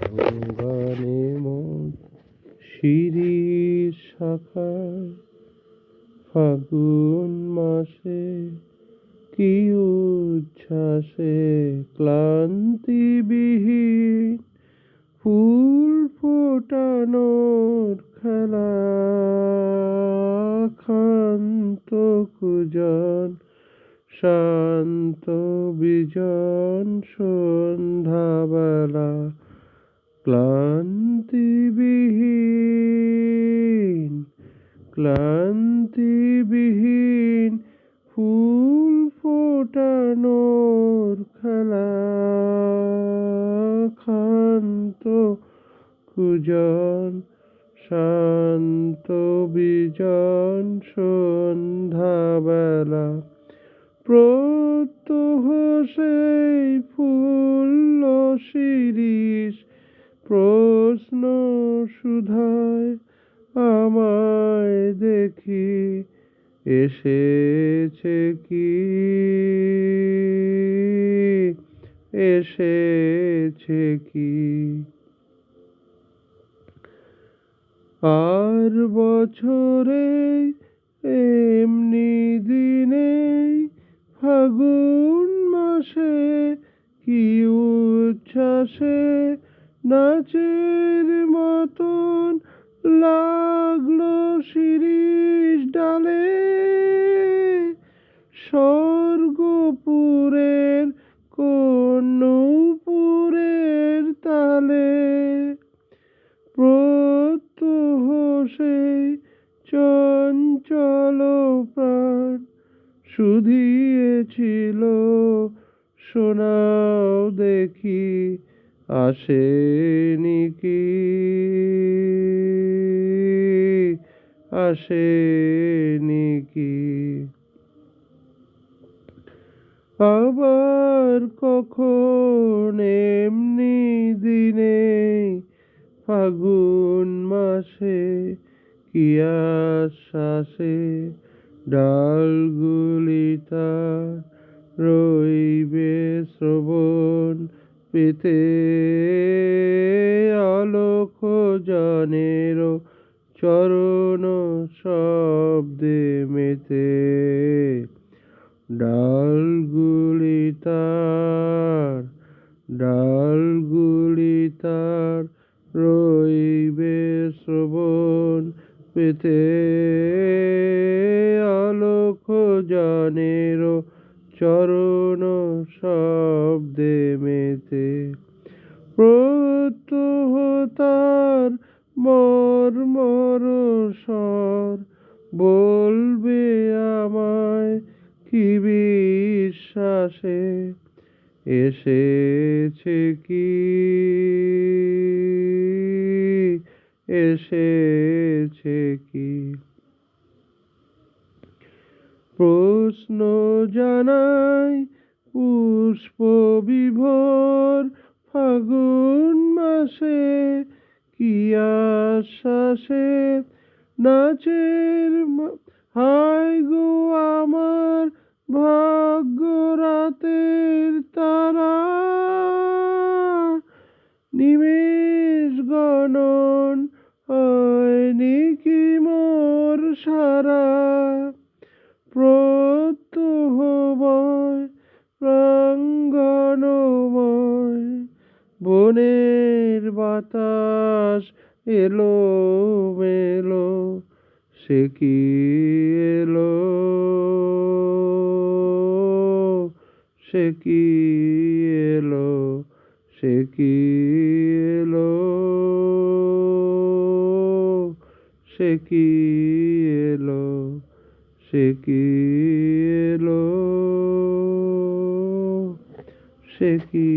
গানে মন শিরিষ শাখায় ফাগুন মাসে কি উচ্ছ্বাসে ক্লান্তিবিহীন ফুল ফোটানোর খেলা ক্ষান্ত কুজন শান্ত বিজন সন্ধ্যাবেলা ক্লান্তিবিহীন ফুল ফোটানোর খেলা ক্ষান্ত কুজন শান্ত বিজন সন্ধ্যাবেলা প্রত্যহ সেই ফুল্ল শিরিষ প্রশ্ন সুধায় আমায় দেখি এসেছে কি এসেছে কি আর বছরে এমনি দিনে ফাগুন মাসে কি উচ্ছ্বাসে নাচের মতন লাগলো শিরিষ ডালে স্বর্গপুরের কোন নূপুরের তালে প্রত্যহ সেই চঞ্চল প্রাণ শুধিয়েছিল শোনাও দেখি আসেনি কি আসেনি কি আবার কখন এমনি দিনে ফাগুন মাসে কি আশ্বাসে ডালগুলি তার রইবে শ্রবণ পেতে অলোক জনের চরণ শব্দে মেতে ডালগুলি তার রইবে শ্রবণ পেতে অলোক জনের চরণ শব্দে মেতে প্রত্যহ তার মর্মর স্বর বলবে আমায় কি বিশ্বাসে এসেছে কি এসেছে কি প্রশ্ন জানাই পুষ্প বিভোর ফাগুন মাসে কি আশ্বাসে নাচের হায় গো আমার ভাগ্য রাতের তারা নিমেষ গণন হয়নি কি মোর সারা প্রত্যহময় প্রাঙ্গণময় বনের বাতাস এলো মেলো সে কি এলো সে কি এলো সে কি এলো সে কি এলো সে কি এলো সে কি